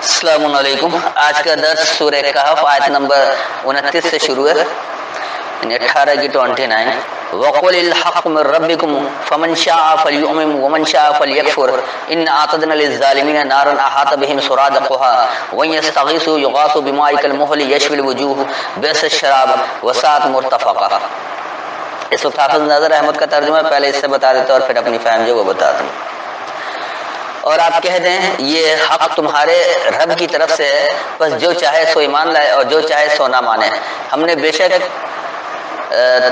السلام علیکم۔ آج کا درس سورہ کہف آیت نمبر 29 سے شروع ہے، یعنی 18 کی 29۔ وَقُلِ الْحَقُّ مِن رَّبِّكُمْ فَمَن شَاءَ فَلْيُؤْمِنْ وَمَن شَاءَ فَلْيَكْفُرْ إِنَّا أَعْتَدْنَا لِلظَّالِمِينَ نَارًا أَحَاطَ بِهِمْ سُرَادِقُهَا وَإِن يَسْتَغِيثُوا يُغَاثُوا بِمَاءٍ كَالْمُهْلِ يَشْوِي الْوُجُوهَ بِئْسَ الشَّرَابُ وَسَاءَتْ مُرْتَفَقًا۔ اس وقت حافظ ناظر احمد کا ترجمہ پہلے اس سے بتا دیتا اور پھر اپنی فہم جو وہ بتاتا ہوں۔ اور آپ کہہ دیں یہ حق تمہارے رب کی طرف سے ہے، بس جو چاہے سو ایمان لائے اور جو چاہے سو نہ مانے۔ ہم نے بے شک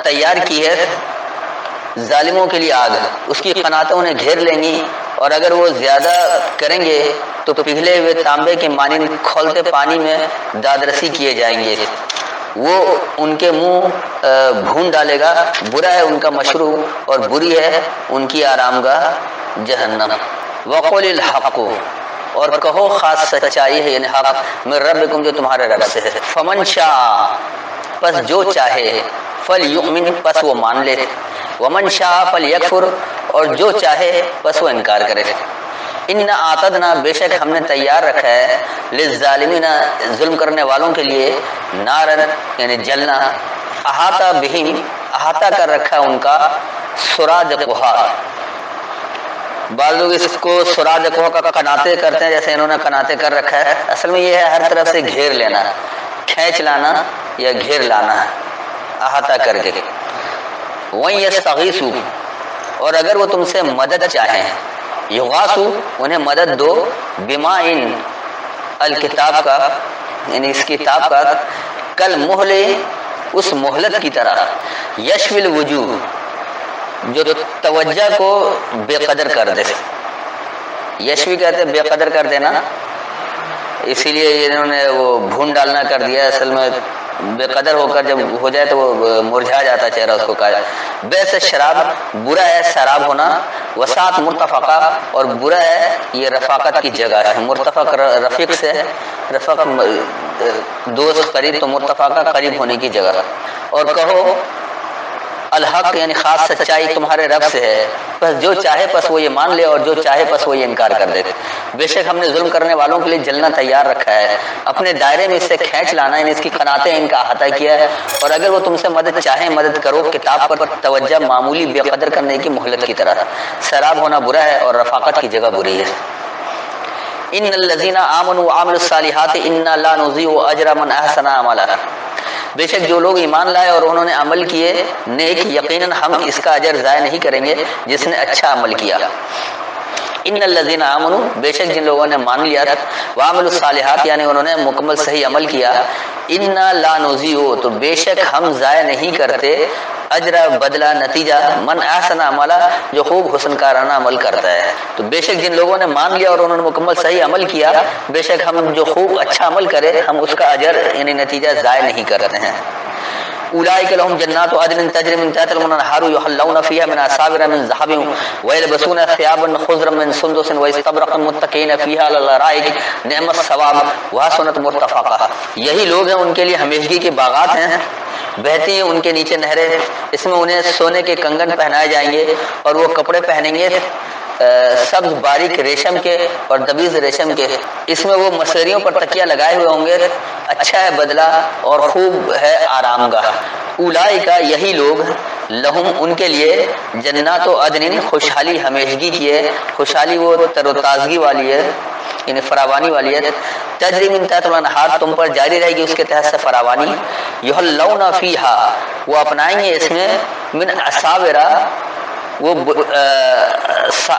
تیار کی ہے ظالموں کے لیے آگ، اس کی قناتیں انہیں گھیر لیں گی، اور اگر وہ زیادہ کریں گے تو پگھلے ہوئے تانبے کے مانند کھولتے پانی میں دادرسی کیے جائیں گے، وہ ان کے منہ بھون ڈالے گا۔ برا ہے ان کا مشروع اور بری ہے ان کی آرامگاہ جہنم۔ وقل الحق، اور کہو خاص سچائی ہے، یعنی حق، من ربکم، جو تمہارے رب سے ہے۔ فمن شاء، پس جو چاہے، فلیؤمن، پس وہ مان لے، ومن شاء فلیکفر، اور جو چاہے پس وہ انکار کرے۔ انا اعتدنا، بے شک ہم نے تیار رکھا ہے، للظالمین، ظلم کرنے والوں کے لیے، نارن، یعنی جلنا، احاطہ بہم، احاطہ کر رکھا ان کا، سرادقھا، بعض لوگ اس کو سرادقھا کا کناتے کرتے ہیں، جیسے انہوں نے کناتے کر رکھا ہے، اصل میں یہ ہے ہر طرف سے گھیر لینا، کھینچ لانا یا گھیر لانا، احاطہ کر کے۔ وَإِن يَسْتَغِيثُوا، اور اگر وہ تم سے مدد چاہیں، یغاثوا، انہیں مدد دو، بِمَاءٍ، الکتاب کا، یعنی اس کتاب کا، کالمہل، اس مہلت کی طرح، یشوی الوجوہ، جو توجہ کو بے قدر کر دے۔ یشوی کہتے ہیں بے قدر کر دینا، اسی لیے انہوں نے وہ بھون ڈالنا کر دیا، اصل میں بے قدر ہو کر جب ہو جائے تو وہ مرجھا جاتا چہرہ، اس کو کہا جائے۔ بیس شراب، برا ہے سراب ہونا، وساط مرتفقہ، اور برا ہے یہ رفاقت کی جگہ ہے۔ مرتفق رفیق سے، رفق دوست قریب، تو مرتفقہ قریب ہونے کی جگہ۔ اور کہو الحق، یعنی خاص سچائی تمہارے رب سے ہے، بس جو چاہے پس وہ یہ مان لے اور جو چاہے پس وہ یہ انکار کر دے۔ بے شک ہم نے ظلم کرنے والوں کے لیے جلنا تیار رکھا ہے، اپنے دائرے میں اس سے کھینچ لانا، یعنی اس کی قناتیں ان کا احاطہ کیا ہے، اور اگر وہ تم سے مدد چاہیں مدد کرو، کتاب پر توجہ معمولی بے قدر کرنے کی مہلت کی طرح۔ سراب ہونا برا ہے اور رفاقت کی جگہ بری ہے۔ ان الذین آمنوا وعملوا الصالحات انا لا نضيع اجر من احسن عملا، بے شک جو لوگ ایمان لائے اور انہوں نے عمل کیے نیک، یقیناً ہم اس کا اجر ضائع نہیں کریں گے جس نے اچھا عمل کیا۔ ان الذین آمنوا، بے شک جن لوگوں نے مان لیا، وعملوا الصالحات، یعنی انہوں نے مکمل صحیح عمل کیا، انا لا نضيع، تو بے شک ہم ضائع نہیں کرتے، اجر، بدلہ، نتیجہ، من احسن عملا، جو خوب حسن کارانہ عمل کرتا ہے۔ تو بے شک جن لوگوں نے مان لیا اور انہوں نے مکمل صحیح عمل کیا، بے شک ہم جو خوب اچھا عمل کرے ہم اس کا اجر یعنی نتیجہ ضائع نہیں کرتے ہیں۔ اولئک لهم جنات عدن تجری من تحتها الانہار یحلون فیہا من اساور من ذہب ویلبسون ثیابا خضرا من سندس واستبرقا متکئین فیہا علی الارائک نعم الثواب وحسنت مرتفقا، یہی لوگ ہیں ان کے لیے ہمیشگی کے باغات ہیں، بہتی ہیں ان کے نیچے نہریں، اس میں انہیں سونے کے کنگن پہنائے جائیں گے اور وہ کپڑے پہنیں گے سبز باریک ریشم کے اور دبیز ریشم کے، اس میں وہ مسریوں پر تکیہ لگائے ہوئے ہوں گے، اچھا ہے بدلہ اور خوب ہے آرام گاہ۔ اولئک، یہی لوگ، لہم، ان کے لیے، جنات و عدن، خوشحالی ہمیشگی کی ہے، خوشحالی وہ تر و تازگی والی ہے، یعنی فراوانی والی ہے، تجری من تحت الانہار، تم پر جاری رہے گی اس کے تحت سے فراوانی، یحلون فیہا، وہ اپنائیں گے اس میں، من اساورا، وہ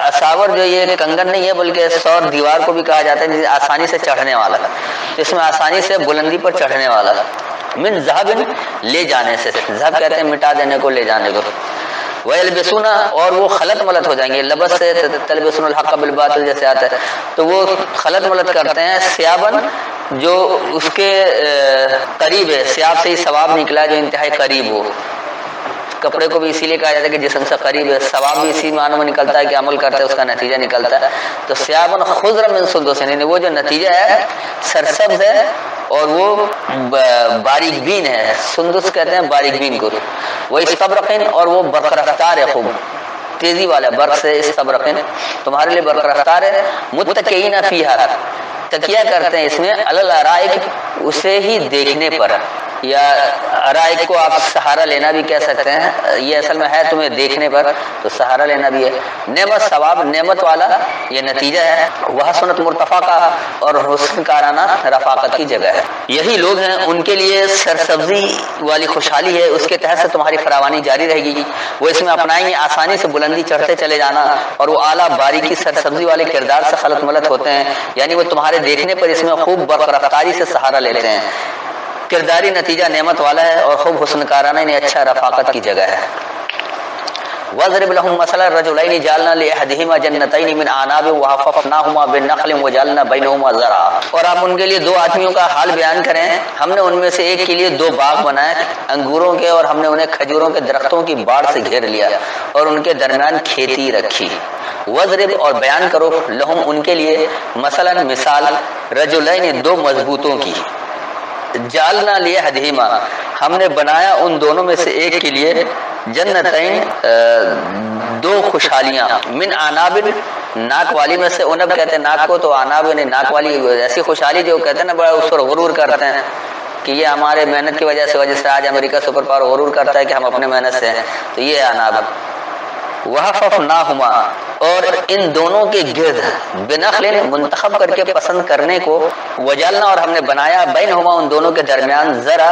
اساور جو یہ کنگن نہیں ہے بلکہ سور دیوار کو بھی کہا جاتا ہے، جسے آسانی سے چڑھنے والا، اس میں آسانی سے بلندی پر چڑھنے والا، من ذہب، لے جانے سے، ذہب کہتے ہیں مٹا دینے کو، لے جانے کو، ویلبسون، اور وہ خلط ملط ہو جائیں گے، لبس سے تلبسون الحق بالباطل جیسے آتا ہے، تو وہ خلط ملط کرتے ہیں، ثیابن، جو اس کے قریب ہے، ثیاب سے ہی ثواب نکلا جو انتہائی قریب ہو، کپڑے کو بھی اسی لیے کہا جاتا ہے کہ جسم سے قریب ہے، ثواب بھی اسی معنی میں نکلتا ہے کہ عمل کرتا ہے اس کا نتیجہ نکلتا ہے۔ تو ثیابن خضر من سندس، یعنی وہ جو نتیجہ ہے سرسبز ہے اور وہ باریک بین ہے، سندس کہتے ہیں باریک بین کو، وہ استبرقین، اور وہ برق رفتار ہے، خوب تیزی والا، برق سے استبرقین، تمہارے لیے برق رفتار ہے، متکئین فیہا، تکیہ کرتے ہیں اس میں علی الارائک، اسے ہی دیکھنے پر، یا ارائک کو آپ سہارا لینا بھی کہہ سکتے ہیں، یہ اصل میں ہے تمہیں دیکھنے پر تو سہارا لینا بھی ہے۔ نعمت ثواب، نعمت والا یہ نتیجہ ہے، وہ حسنت مرتفقہ، اور حسن کارانہ رفاقت کی جگہ ہے۔ یہی لوگ ہیں ان کے لیے سرسبزی والی خوشحالی ہے، اس کے تحت سے تمہاری فراوانی جاری رہے گی، وہ اس میں اپنائیں گے آسانی سے بلندی چڑھتے چلے جانا، اور وہ اعلیٰ باریکی سرسبزی والے کردار سے خلط ملط ہوتے ہیں، یعنی وہ تمہارے دیکھنے پر اس میں خوب برق رفتاری سے سہارا لیتے ہیں۔ کرداری نتیجہ نعمت والا ہے اور خوب حسن کارانہ یعنی اچھا رفاقت کی جگہ ہے۔ وَاضْرِبْ لَهُم مَثَلَ الرَّجُلَيْنِ جَعَلْنَا لِأَحَدِهِمَا جَنَّتَيْنِ مِنْ أَعْنَابٍ وَحَفَّفْنَاهُمَا بِالنَّخْلِ وَجَعَلْنَا بَيْنَهُمَا زَرْعًا، اور آپ ان کے لیے دو آدمیوں کا حال بیان کریں، ہم نے ان میں سے ایک کے لیے دو باغ بنائے انگوروں کے، اور ہم نے انہیں کھجوروں کے درختوں کی باڑ سے گھیر لیا اور ان کے درمیان کھیتی رکھی۔ وَاضْرِبْ، اور بیان کرو، لہم ان کے لیے، مثلاً مثال، رجلین دو مضبوطوں کی، جعلنا لأحدہما ہم نے بنایا ان دونوں میں سے ایک کے لیے، جنتین دو خوشحالیاں، من اعناب ناک والی میں سے، عنب کہتے ہیں ناک کو، تو اعناب یعنی ناک والی ایسی خوشحالی جو کہتے ہیں نا بڑا اس پر غرور کرتے ہیں کہ یہ ہمارے محنت کی وجہ سے آج امریکہ سپر پاور غرور کرتا ہے کہ ہم اپنے محنت سے ہیں، تو یہ اعناب۔ وحففناہما، اور ان دونوں کے گرد، بنخل منتخب کر کے پسند کرنے کو، وجعلنا اور ہم نے بنایا، بینہما ان دونوں کے درمیان، زرع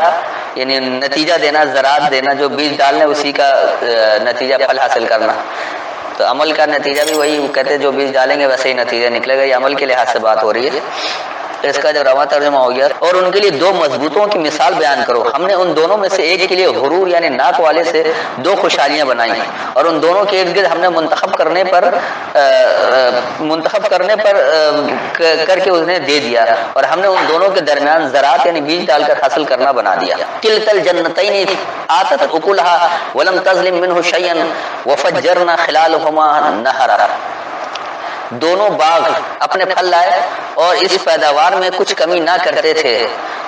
یعنی نتیجہ دینا، زراعت دینا، جو بیج ڈالنے اسی کا نتیجہ پھل حاصل کرنا، تو عمل کا نتیجہ بھی وہی کہتے ہیں جو بیج ڈالیں گے ویسے ہی نتیجہ نکلے گا، یہ عمل کے لحاظ سے بات ہو رہی ہے، اس کا جو رواں ترجمہ ہو گیا۔ اور ان کے لیے دو مضبوطوں کی مثال بیان کرو، ہم نے ان دونوں میں سے ایک کے لیے غرور یعنی ناک والے سے دو خوشحالیاں بنائیں، اور ان دونوں کے ارد گرد ہم نے منتخب کرنے پر کر کے انہیں دے دیا، اور ہم نے ان دونوں کے درمیان زراعت یعنی بیج ڈال کر حاصل کرنا بنا دیا۔ کلتا الجنتین آتت اکلها ولم تظلم منه شیئا وفجرنا خلالهما نہرا، دونوں باغ اپنے پھل لائے اور اس پیداوار میں کچھ کمی نہ کرتے تھے،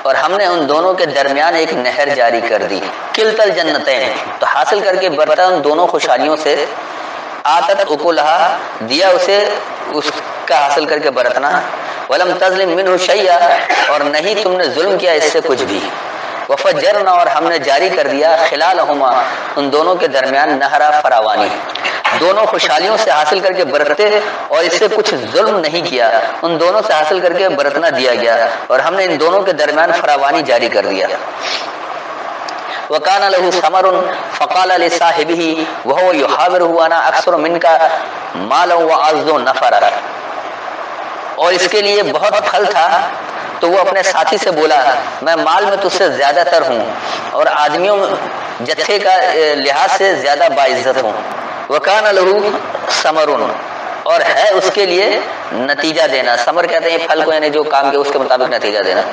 اور ہم نے ان دونوں کے درمیان ایک نہر جاری کر دی۔ کلتا الجنتین، تو حاصل کر کے برتا ان دونوں خوشحالیوں سے، آتت اکلها دیا اسے اس کا حاصل کر کے برتنا، ولم تظلم منه شیئا اور نہیں تم نے ظلم کیا اس سے کچھ بھی، وفجرنا اور ہم نے جاری کر دیا، خلالہما ان دونوں کے درمیان، نہرا فراوانی، دونوں خوشحالیوں سے حاصل کر کے برتے اور اس سے کچھ ظلم نہیں کیا، ان دونوں سے حاصل کر کے برتنا دیا گیا، اور ہم نے ان دونوں کے درمیان فراوانی جاری کر دیا۔ وَكَانَ لَهُ ثَمَرٌ فَقَالَ لِصَاحِبِهِ وَهُوَ يُحَاوِرُهُ أَنَا أَكْثَرُ مِنْكَ مَالًا وَأَعَزُّ نَفَرًا، اور اس کے لیے بہت پھل تھا تو وہ اپنے ساتھی سے بولا، میں مال میں تجھ سے زیادہ تر ہوں اور آدمیوں جتھے کا لحاظ سے زیادہ باعزت ہوں۔ وَكَانَ لَهُ ثَمَرٌ، اور ہے اس کے لیے نتیجہ دینا، ثمر کہتے ہیں پھل کو یعنی جو کام کے اس کے مطابق نتیجہ دینا۔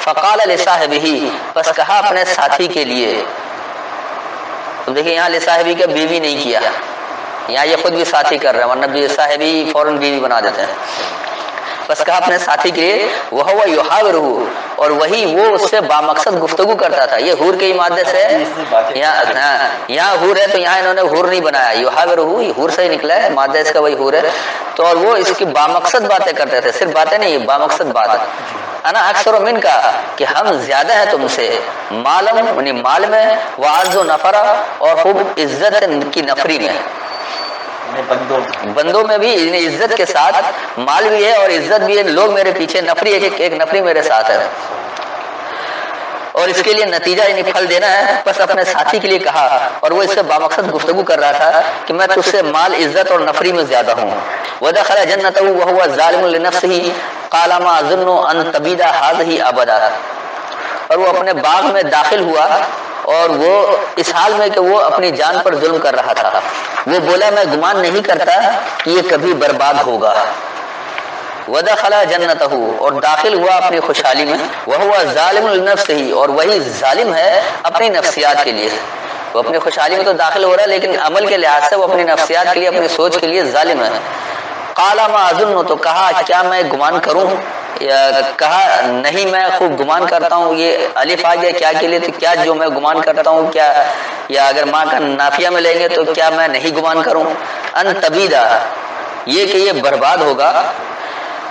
فقال لصاحبہ، پس کہا اپنے ساتھی کے لیے، تو دیکھیں یہاں لصاحبہ کا بیوی نہیں کیا، یہاں یہ خود بھی ساتھی کر رہے ہیں، ورنہ صاحبی فوراً بیوی بنا دیتے ہیں۔ بس کہا اپنے ساتھی کے لیے، وَهُوَ يُحَاوِرُهُ، اور وہی وہ اس سے بامقصد گفتگو کرتا تھا، یہ حور کے ہی مادے سے، یہاں حور ہے تو یہاں انہوں نے حور نہیں بنایا، يُحَاوِرُهُ یہ حور سے ہی نکلا ہے، مادہ اس کا وہی حور ہے، تو اور وہ اس کی بامقصد باتیں کرتے تھے، صرف باتیں نہیں، بامقصد بات ہے، انا اکثر من کا کہ ہم زیادہ ہیں تم سے، مالم یعنی مال میں، وعز و نفرا اور خوب عزت کی نفری میں، بندوں میں بھی عزت کے ساتھ مال بھی ہے اور عزت بھی ہے، لوگ میرے پیچھے، نفری ایک نفری میرے ساتھ ہے، اور اس کے لیے نتیجہ یعنی پھل دینا ہے۔ بس اپنے ساتھی کے لیے کہا، اور وہ اس سے بامقصد گفتگو کر رہا تھا کہ میں تجھ سے مال، عزت اور نفری میں زیادہ ہوں۔ وَدَخَلَ جَنَّتَهُ وَهُوَ ظَالِمٌ لِنَفْسِهِ قَالَ مَا أَظُنُّ أَن تَبِيدَ هَٰذِهِ أَبَدًا، اور وہ اپنے باغ میں داخل ہوا اور وہ اس حال میں کہ وہ اپنی جان پر ظلم کر رہا تھا، وہ بولا میں گمان نہیں کرتا کہ یہ کبھی برباد ہوگا۔ وَدَخَلَ جَنَّتَهُ اور داخل ہوا اپنی خوشحالی میں، وَهُوَ ظَالِمٌ لِنَفْسِهِ اور وہی ظالم ہے اپنی نفسیات کے لیے، وہ اپنی خوشحالی میں تو داخل ہو رہا ہے لیکن عمل کے لحاظ سے وہ اپنی نفسیات کے لیے، اپنی سوچ کے لیے ظالم ہے۔ قَالَ مَا أَظُنُّ تو کہا کیا میں گمان کروں، یا کہا نہیں میں خوب گمان کرتا ہوں، یہ الف آ گیا کیا کے لیے، تو کیا جو میں گمان کرتا ہوں، کیا، یا اگر ماں کا نافیہ میں لیں گے تو کیا میں نہیں گمان کروں، ان تبیدہ یہ کہ یہ برباد ہوگا،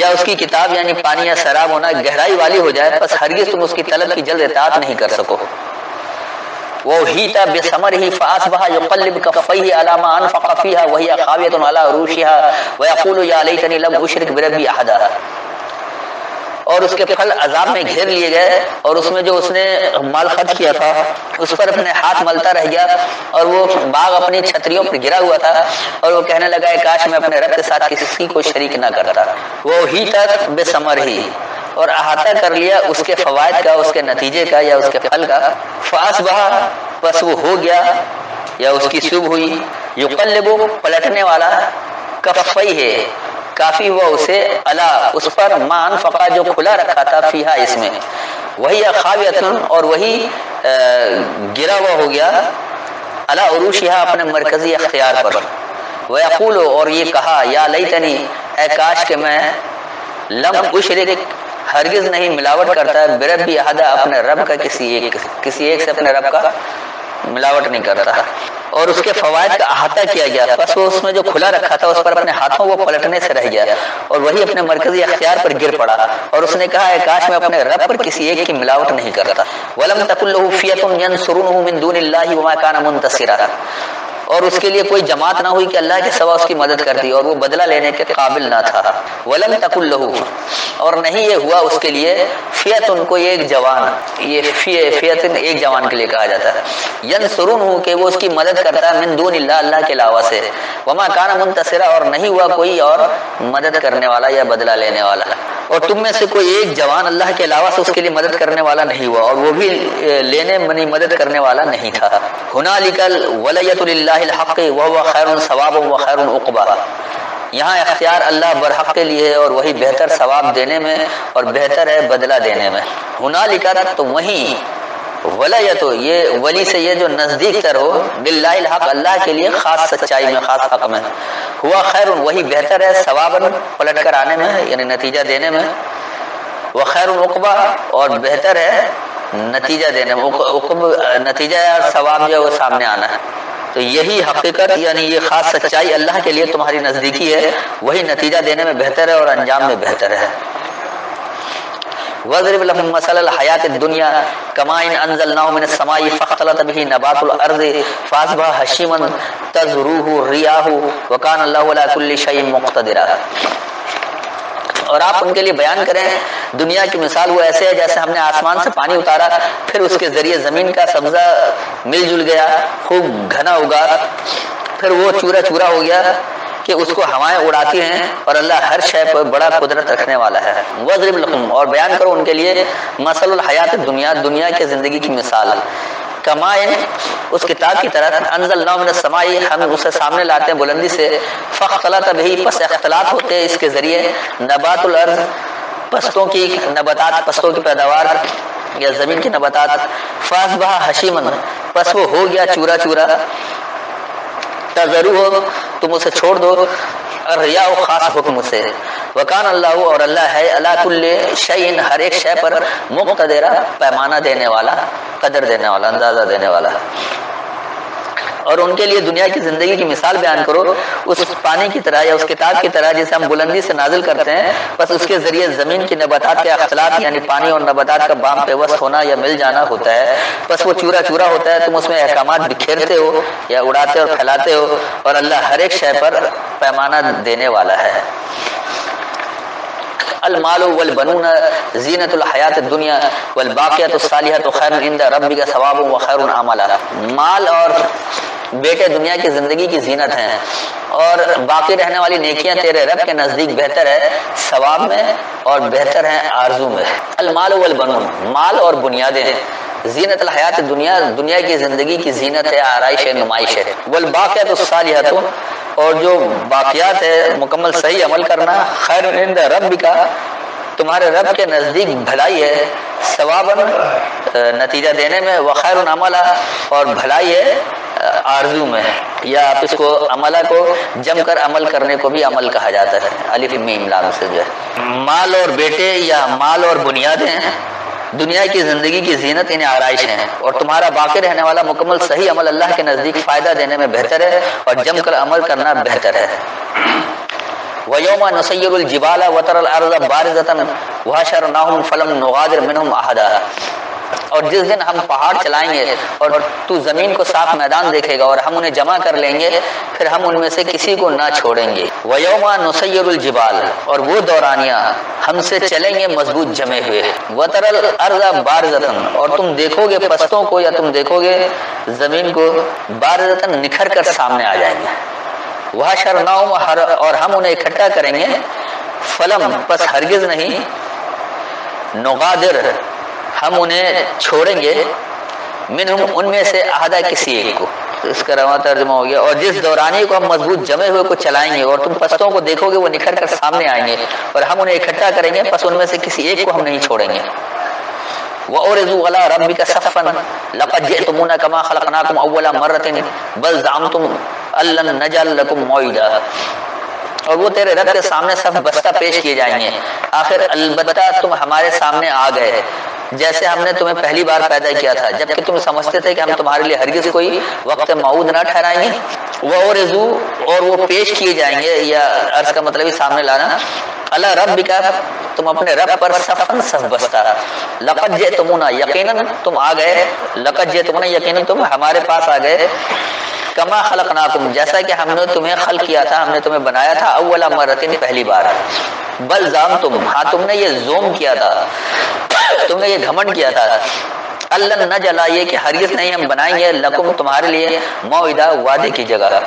یا اس کی کتاب یعنی پانی یا سراب ہونا گہرائی والی ہو جائے، بس ہرگز تم اس کی طلب کی جلد اطاعت نہیں کر سکو۔ وَأُحِيطَ بِثَمَرِهِ فَأَصْبَحَ يُقَلِّبُ كَفَّيْهِ عَلَى مَا أَنفَقَ فِيهَا وَهِيَ خَاوِيَةٌ عَلَى عُرُوشِهَا وَيَقُولُ يَا لَيْتَنِي لَمْ أُشْرِكْ بِرَبِّي أَحَدًا۔ اور اس کے پھل عذاب میں گھیر لیے گئے، اور اس میں جو اس نے مال خرچ کیا تھا اس پر اپنے ہاتھ ملتا رہ گیا، اور وہ باغ اپنی چھتریوں پر گرا ہوا تھا، اور وہ کہنے لگا ہے کاش میں اپنے رب کے ساتھ کسی کو شریک نہ کرتا۔ وہ ہی تک بے ثمر ہی، اور احاطہ کر لیا اس کے فوائد کا، اس کے نتیجے کا یا اس کے پھل کا۔ فاصبح، پس وہ ہو گیا یا اس کی صبح ہوئی، یقلب پلٹنے والا، کفئی ہے کافی ہوا اسے، الا اس پر، ما انفقا جو کھلا رکھا تھا، فیہا اس میں، وہی خاویتن اور وہی گرا ہوا ہو گیا، الا عروشہا اپنے مرکزی اختیار پر، ویقول اور یہ کہا، یا لیتنی اے کاش کہ میں، لم اشرک ہرگز نہیں ملاوٹ کرتا ہے، بربی احد اپنے رب کا کسی ایک سے اپنے رب کا ملاوٹ نہیں کرتا۔ اور اس کے فوائد کا احاطہ کیا گیا، بس وہ اس میں جو کھلا رکھا تھا اس پر اپنے ہاتھوں وہ پلٹنے سے رہ گیا، اور وہی اپنے مرکزی اختیار پر گر پڑا، اور اس نے کہا ہے کاش میں اپنے رب پر کسی ایک کی ملاوٹ نہیں کرتا۔ ولم تکن له فئة ينصرونه من دون الله وما كان منتصرا، اور اس کے لیے کوئی جماعت نہ ہوئی کہ اللہ کے سوا اس کی مدد کرتی، اور وہ بدلہ لینے کے قابل نہ تھا۔ ولم تکن له، اور نہیں یہ ہوا اس کے لیے، فئۃ کوئی ایک جوان، یہ فئۃ ایک جوان کے لیے کہا جاتا ہے، ینصرونہ کہ وہ اس کی مدد کرتا ہے، من دون اللہ اللہ کے علاوہ سے، وما کان منتصرا اور نہیں ہوا کوئی اور مدد کرنے والا یا بدلہ لینے والا، اور تم میں سے کوئی ایک جوان اللہ کے علاوہ سے اس کے لیے مدد کرنے والا نہیں ہوا، اور وہ بھی لینے منی مدد کرنے والا نہیں تھا۔ ہنالک الولیۃ للہ الحق وهو خیر ثوابا وخیر عقبا، یہاں اختیار اللہ برحق کے لیے ہے، اور وہی بہتر ثواب دینے میں اور بہتر ہے بدلہ دینے میں۔ ہنالک تو وہیں، ولیت یہ ولی سے یہ جو نزدیک تر ہو، باللہ الحق اللہ کے لیے خاص سچائی میں، خاص حق میں، ہوا خیر وہی بہتر ہے، ثواباً پلٹ کر آنے میں یعنی نتیجہ دینے میں، وخیر عقبا اور بہتر ہے نتیجہ دینے میں، عقب نتیجہ اور ثواب جو وہ سامنے آنا ہے۔ تو یہی حقیقت یعنی یہ خاص سچائی اللہ کے لیے تمہاری نزدیکی ہے، وہی نتیجہ دینے میں بہتر ہے اور انجام میں بہتر ہے۔ وَاضْرِبْ لَهُم مَّثَلَ الْحَيَاةِ الدُّنْيَا كَمَاءٍ أَنزَلْنَاهُ مِنَ السَّمَاءِ فَاخْتَلَطَ بِهِ نَبَاتُ الْأَرْضِ فَأَصْبَحَ هَشِيمًا تَذْرُوهُ الرِّيَاحُ وَكَانَ اللَّهُ عَلَىٰ كُلِّ شَيْءٍ مُقْتَدِرًا۔ اور آپ ان کے لیے بیان کریں دنیا کی مثال وہ ایسے ہے جیسے ہم نے آسمان سے پانی اتارا، پھر اس کے ذریعے زمین کا سبزہ مل جل گیا، خوب گھنا اگا، پھر وہ چورا چورا ہو گیا کہ اس کو ہوائیں اڑاتی ہیں، اور اللہ ہر شے پر بڑا قدرت رکھنے والا ہے۔ وَاضْرِبْ لَهُم اور بیان کرو ان کے لیے، مثل الحیات الدنیا دنیا کے زندگی کی مثال، کمائن اس کتاب کی طرح، انزلنا من السماء ہم اسے سامنے لاتے ہیں بلندی سے، فاختلط بہی پس اختلاط ہوتے ہیں اس کے ذریعے، نبات الارض پستوں کی نباتات، پستوں کی پیداوار یا زمین کی نباتات، فاصبح حشیمن پس وہ ہو گیا چورا چورا، تذروہ تم اسے چھوڑ دو، الرياء خاص حکم سے، وکان اللہ اور اللہ ہے، علی کل شیء ہر ایک شے پر، مقتدرا پیمانہ دینے والا، قدر دینے والا، اندازہ دینے والا۔ اور ان کے لیے دنیا کی زندگی کی مثال بیان کرو اس پانی کی طرح یا اس کتاب کی طرح جسے ہم بلندی سے نازل کرتے ہیں، بس اس کے ذریعے زمین کی نباتات کے اختلاط یعنی پانی اور نباتات کا بام پیوست ہونا یا مل جانا ہوتا ہے، بس وہ چورا چورا ہوتا ہے، تم اس میں احکامات بکھیرتے ہو یا اڑاتے اور پھیلاتے ہو، اور اللہ ہر ایک شے پر پیمانہ دینے والا ہے۔ المال والبنون زینت الحیات الدنیا والباقیات الصالحات خیر عند ربک ثواب وخیر عملا، مال اور بیٹے دنیا کی زندگی کی زینت ہیں، اور باقی رہنے والی نیکیاں تیرے رب کے نزدیک بہتر ہے ثواب میں اور بہتر ہیں آرزو میں۔ المال والبنون مال اور بنیادیں، زینت الحیات دنیا دنیا کی زندگی کی زینت ہے، آرائش ہے، نمائش ہے، والباقیات الصالحات اور جو باقیات ہے مکمل صحیح عمل کرنا، خیر عند ربک تمہارے رب کے نزدیک بھلائی ہے، ثواباً نتیجہ دینے میں، وخیر عملا اور بھلائی ہے آرزو میں، یا آپ اس کو عملہ کو جم کر عمل کرنے کو بھی عمل کہا جاتا ہے، الف میم لام سے جو ہے۔ مال اور بیٹے یا مال اور بنیادیں دنیا کی زندگی کی زینت انہیں آرائش ہیں، اور تمہارا باقی رہنے والا مکمل صحیح عمل اللہ کے نزدیک فائدہ دینے میں بہتر ہے، اور جم کر عمل کرنا بہتر ہے۔ وَيَوْمَ نُسَيِّرُ الْجِبَالَ وَتَرَى الْأَرْضَ بَارِزَةً وَحَشَرْنَاهُمْ فَلَمْ نُغَادِرْ مِنْهُمْ أَحَدًا۔ اور جس دن ہم پہاڑ چلائیں گے اور تو زمین کو صاف میدان دیکھے گا اور ہم انہیں جمع کر لیں گے، پھر ہم ان میں سے کسی کو نہ چھوڑیں گے۔ وَيَوْمَ نُسَيِّرُ الْجِبَالَ، اور وہ دورانیہ ہم سے چلیں گے مضبوط جمے ہوئے۔ وَتَرَى الْأَرْضَ بَارِزَةً، اور تم دیکھو گے پستوں کو یا تم دیکھو گے زمین کو بارزتاً نکھر کر سامنے آ جائیں گے۔ وَحَشَرْنَاهُمْ، اور ہم انہیں اکٹھا کریں گے، فلم پس ہرگز نہیں، نغادر ہم انہیں چھوڑیں گے، منہم ان میں سے احدہ کسی ایک کو۔ اس کا رواں ترجمہ ہو گیا، اور جس دورانی کو ہم مضبوط جمے ہوئے کو چلائیں گے اور تم پستوں کو دیکھو گے وہ نکھر کر سامنے آئیں گے اور ہم انہیں اکٹھا کریں گے، پس ان میں سے کسی ایک کو ہم نہیں چھوڑیں گے۔ وَأُعْرِضُوا عَلَىٰ رَبِّكَ صَفًّا لَقَدْ جِئْتُمُونَا كَمَا خَلَقْنَاكُمْ أَوَّلَ مَرَّةٍ بَلْ زَعَمْتُمْ أَن لَّن نَّجْعَلَ لَكُم مَّوْعِدًا۔ اور وہ تیرے رب کے سامنے سب بستہ پیش کیے جائیں گے، آخر البتہ تم ہمارے سامنے آ گئے جیسے ہم نے تمہیں پہلی بار پیدا کیا تھا، جبکہ تم سمجھتے تھے کہ ہم تمہارے لیے ہرگز کوئی وقت موعود نہ ٹھہرائیں گے۔ وَأُعْرِضُوا، اور وہ پیش کیے جائیں گے، یا عرض کا مطلب ہی سامنے لانا، عَلَىٰ رَبِّكَ، تم اپنے رب پر صفاً صف بستہ، لَقَدْ جِئْتُمُونَا، یقیناً تم آ گئے، لَقَدْ جِئْتُمُونَا، یقیناً تم ہمارے پاس آ گئے، کما خلقناکم، جیسا کہ ہم نے تمہیں خلق کیا تھا، ہم نے تمہیں بنایا تھا، اول مرتين، پہلی بار۔ بل زعمتم، ہاں تم نے یہ زوم کیا تھا، تم نے یہ گھمنڈ کیا تھا، اللہ نہ جلائیے کہ ہرگز نہیں ہم بنائیں گے لکم تمہارے لیے موعدہ، وعدے کی جگہ،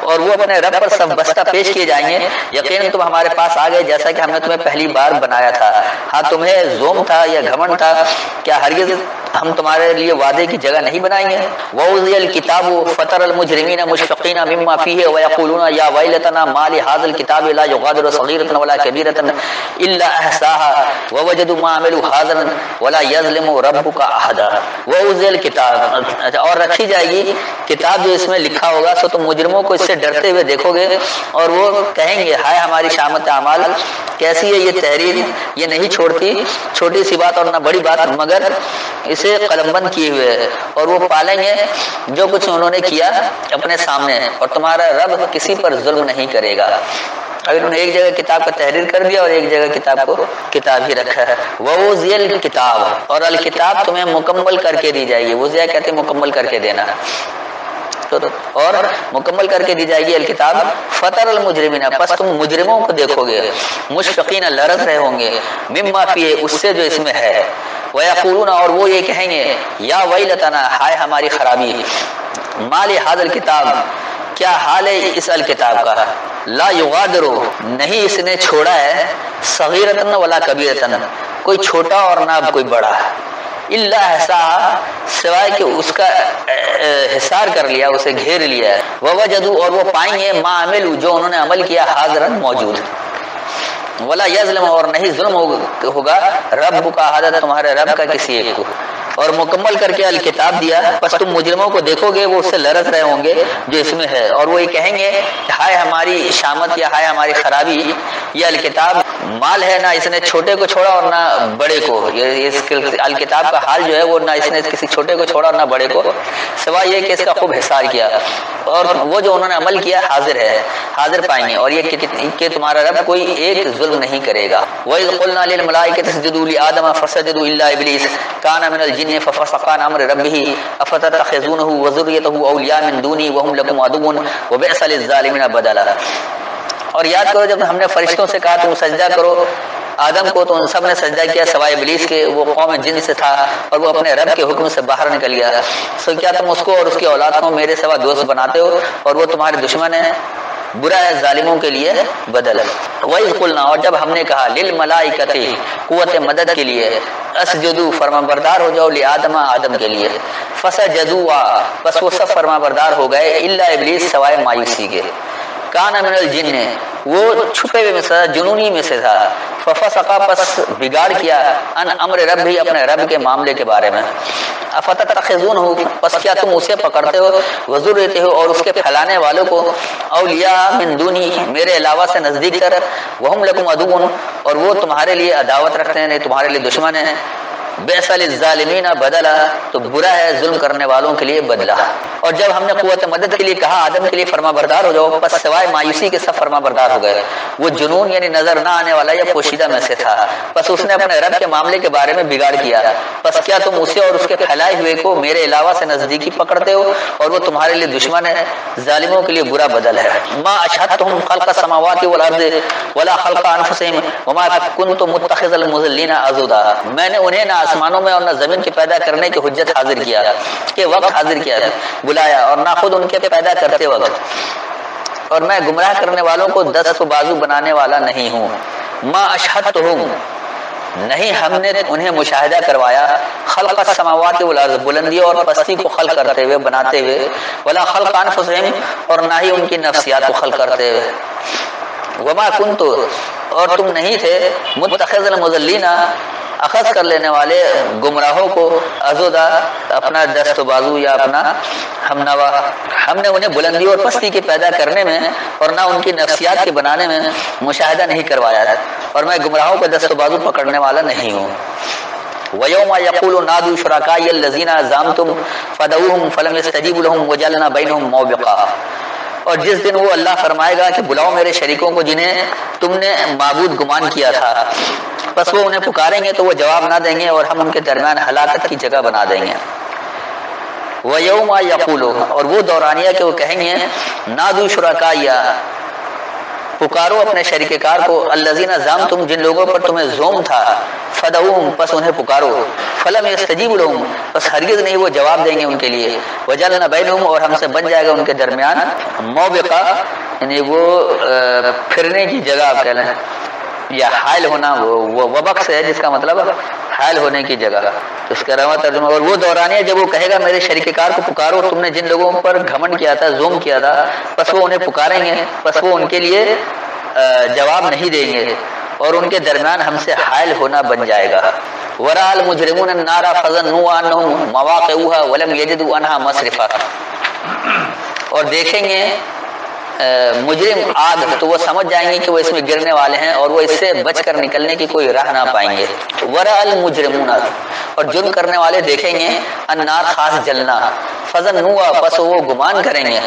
اور وہ اپنے رب پر سب بستہ پیش کیے جائیں گے، یقیناً تم ہمارے پاس آ گئے جیسا کہ ہم نے تمہیں پہلی بار بنایا تھا۔ ہاں تمہیں زوم تھا یا گھمنڈ تھا، کیا ہرگز ہم تمہارے لیے وعدے کی جگہ نہیں بنائیں گے؟ وَأُوذِيَ الْكِتَابُ فَتَرَى الْمُجْرِمِينَ مُشْفِقِينَ مِمَّا فِيهِ وَيَقُولُونَ يَا وَيْلَتَنَا مَا لِهَٰذَا الْكِتَابِ لَا يُغَادِرُ صَغِيرَةً وَلَا كَبِيرَةً إِلَّا أَحْصَاهَا وَوَجَدُوا مَا عَمِلُوا حَاضِرًا وَلَا يَظْلِمُ رَبُّكَ أَحَدًا۔ وَأُوذِيَ الْكِتَابُ، اور رکھی جائے گی کتاب جو اس میں لکھا ہوگا، سو تم مجرموں کو اس سے ڈرتے ہوئے دیکھو گے اور وہ کہیں گے ہائے ہماری شامت اعمال، کیسی ہے یہ تحریر، یہ نہیں چھوڑتی چھوٹی سی بات اور نہ بڑی بات مگر اسے قلم بند کیے ہوئے ہے، اور وہ پالیں گے جو کچھ انہوں نے کیا اپنے سامنے، اور تمہارا رب کسی پر ظلم نہیں کرے گا۔ اب انہوں نے ایک جگہ کتاب کا تحریر کر دیا اور ایک جگہ کتاب کو کتاب ہی رکھا ہے۔ وَأُوذِيَ الْكِتَابَ، اور الکتاب تمہیں مکمل کر کے دی جائے گی، وضیہ کہتے ہیں مکمل کر کے دینا، اور مکمل کر کے دی جائے گی الکتاب۔ فَتَرَى الْمُجْرِمِينَ، پس تم مجرموں کو دیکھو گے، مشفقین، لرز رہے ہوں گے، مما فیہ، اس سے جو اس میں ہے، وَيَقُولُونَ، اور وہ یہ کہیں گے یا ویلتنا، ہائے ہماری خرابی، ما لِهَٰذَا الْكِتَابِ، کیا حال ہے اس الکتاب کا، لا یغادر، نہیں اس نے چھوڑا ہے، صغیرۃ ولا کبیرۃ، کوئی چھوٹا اور نہ کوئی بڑا، الا احصاها، سوائے کہ اس کا حصار کر لیا، اسے گھیر لیا ہے، ووجدوا، اور وہ پائیں گے ما عملوا، جو انہوں نے عمل کیا، حاضرا، موجود، ولا یظلم، اور نہیں ظلم ہوگا، رب کا حضرت، تمہارے رب کا کسی ایک کو، اور مکمل کر کے الکتاب دیا، پس تم مجرموں کو دیکھو گے وہ اس سے لرز رہے ہوں گے جو اس میں ہے، اور وہ یہ کہیں گے ہائے ہماری شامت یا ہائے ہماری خرابی، یہ الکتاب مال ہے، نہ اس نے چھوٹے کو چھوڑا اور نہ بڑے کو، اس الکتاب کا حال جو ہے وہ نہ اس نے کسی چھوٹے کو چھوڑا اور نہ بڑے کو، سوائے یہ کہ اس کا خوب حصار کیا، اور وہ جو انہوں نے عمل کیا حاضر ہے، حاضر پائیں گے، اور یہ کہ تمہارا رب کوئی ایک ظلم نہیں کرے گا۔ وَإِذْ قُلْنَا لِلْمَلَائِكَةِ اسْجُدُوا لِآدَمَ فَسَجَدُوا إِلَّا إِبْلِيسَ كَانَ مِنَ الْجِنِّ فَفَسَقَ عَنْ أَمْرِ رَبِّهِ أَفَتَتَّخِذُونَهُ وَذُرِّيَّتَهُ أَوْلِيَاءَ مِن دُونِي وَهُمْ لَكُمْ عَدُوٌّ وَبِئْسَ لِلظَّالِمِينَ بَدَلًا۔ اور یاد کرو جب ہم نے فرشتوں سے کہا تم سجدہ کرو آدم کو، تو ان سب نے سجدہ کیا سوائے ابلیس کے، وہ قوم جن سے تھا اور وہ اپنے رب کے حکم سے باہر نکل گیا، سو کیا تم اس کو اور اس کی اولاد کو میرے سوا دوست بناتے ہو، اور وہ تمہارے دشمن ہیں، برا ہے ظالموں کے لیے بدل۔ وَإِذْ قُلْنَا، اور جب ہم نے کہا، لِلْمَلَائِكَةِ، قوت مدد کے لیے، اسجدوا، فرما بردار ہو جاؤ، لِآدَمَ، آدم کے لیے، فسجدوا، پس وہ سب فرما بردار ہو گئے، الا ابلیس، سوائے مایوسی کے، کان من الجن، وہ چھپے ہوئے میں سے، جنونی میں سے تھا، ففسق، پس بگاڑ کیا، ان امر رب بھی، اپنے رب کے معاملے کے بارے میں، افتتخذونہ، پس کیا تم اسے پکڑتے ہو، وذریتہ، اور اس کے پھیلانے والوں کو، اولیاء من دونی، میرے علاوہ سے نزدیک کر، وہم لکم عدو، اور وہ تمہارے لیے عداوت رکھتے ہیں، تمہارے لیے دشمن ہیں، بیس للظالمین بدلا، تو برا ہے ظلم کرنے والوں کے لیے بدلہ۔ اور جب ہم نے قوت مدد کے لیے کہا آدم کے لیے فرما بردار ہو جاؤ، بس سوائے مایوسی کے سب فرما بردار ہو گئے۔ وہ جنون یعنی نظر نہ آنے والا یا پوشیدہ میں سے تھا، بس اس نے اپنے رب کے معاملے کے بارے میں بگاڑ کیا۔ بس کیا تم اسے اور اس کے پھیلائے ہوئے کو میرے علاوہ سے نزدیکی پکڑتے ہو، اور وہ تمہارے لیے دشمن ہے، ظالموں کے لیے برا بدل ہے۔ ما اشہدتہم خلق السماوات والارض ولا خلق انفسہم وما کنت متخذ المضلین عضدا، میں نے انہیں نہ آسمانوں میں اور نہ زمین کے پیدا کرنے کی حجت حاضر کیا کہ وقت حاضر کیا بلایا، اور نہ خود ان کے پیدا کرتے وقت، اور میں گمراہ کرنے والوں کو دست و بازو بنانے والا نہیں ہوں۔ ما اشہدتہم، نہیں ہم نے انہیں مشاہدہ کروایا، خلق السماوات والارض، بلندی اور پستی کو خلق کرتے ہوئے، بناتے ہوئے، ولا خلق انفسہم، اور نہ ہی ان کی نفسیات کو خلق کرتے ہوئے، وما کنت، اور تم نہیں تھے، متخذ المضلین، اخذ کر لینے والے گمراہوں کو، عضدا، اپنا دست و بازو یا اپنا ہم نوا۔ ہم نے انہیں بلندی اور پستی کے پیدا کرنے میں اور نہ ان کی نفسیات کے بنانے میں مشاہدہ نہیں کروایا، اور میں گمراہوں کو دست و بازو پکڑنے والا نہیں ہوں۔ وَيَوْمَ يَقُولُ نَادُوا شُرَكَائِيَ الَّذِينَ زَعَمْتُمْ فَدَعُوهُمْ فَلَمْ يَسْتَجِيبُوا لَهُمْ وَجَعَلْنَا بَيْنَهُمْ مَوْبِقًا، اور جس دن وہ اللہ فرمائے گا کہ بلاؤ میرے شریکوں کو جنہیں تم نے معبود گمان کیا تھا، بس وہ انہیں پکاریں گے تو وہ جواب نہ دیں گے، اور ہم ان کے درمیان ہلاکت کی جگہ بنا دیں گے۔ وَيَوْمَ يَقُولُ، اور وہ دورانیہ کہ وہ کہیں گے، نَادُوا شُرَكَائِيَ، پکارو اپنے شریک کار کو، الذین زعمتم، جن لوگوں پر تمہیں زوم تھا، فدعوہم، پس انہیں پکارو، فلم یستجیبوا لہم، پس ہرگز نہیں وہ جواب دیں گے ان کے لیے، وجعلنا بینہم، اور ہم سے بن جائے گا ان کے درمیان موبقہ، یعنی وہ پھرنے کی جگہ آپ کہہ لیں، یا حائل ہونا، وہ وبق سے ہے جس کا مطلب حائل ہونے کی جگہ، اس کا رواں ترجمہ۔ اور وہ دورانیہ جب وہ کہے گا میرے شریک کار کو پکارو، تم نے جن لوگوں پر گھمنڈ کیا تھا، زوم کیا تھا، پس وہ انہیں پکاریں گے، پس وہ ان کے لیے جواب نہیں دیں گے، اور ان کے درمیان ہم سے حائل ہونا بن جائے گا۔ ورأى المجرمون النار فظنوا انهم مواقعها ولم يجدوا عنها مصرفا، اور دیکھیں گے مجرم آگ تو وہ سمجھ جائیں گے کہ وہ اس میں گرنے والے ہیں، اور وہ اس سے بچ کر نکلنے کی کوئی راہ نہ پائیں گے۔ ورأى المجرمون، اور جرم کرنے والے دیکھیں گے، النار خاص جلنا، فظنوا، پس وہ گمان کریں گے،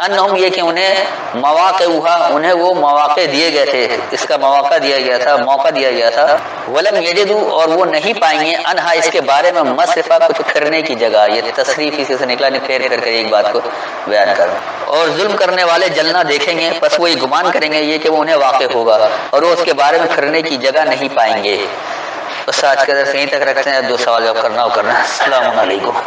انہم، یہ کہ انہیں مواقعها، انہیں وہ مواقع دیے گئے تھے، اس کا مواقع دیا گیا تھا، موقع دیا گیا تھا، ولم یجدوا، اور وہ نہیں پائیں گے، انہا، اس کے بارے میں، مصرفا، کچھ پھرنے کی جگہ، یہ تصریف اسی سے نکلا، نہیں پھیر کر ایک بات کو بیان کرو۔ اور ظلم کرنے والے جلنا دیکھیں گے، پس وہی گمان کریں گے یہ کہ وہ انہیں واقع ہوگا، اور وہ اس کے بارے میں پھرنے کی جگہ نہیں پائیں گے۔ بس آج کا درس یہیں تک رکھتے ہیں، 2 سوال جواب کرنا ہو کرنا۔ السلام علیکم۔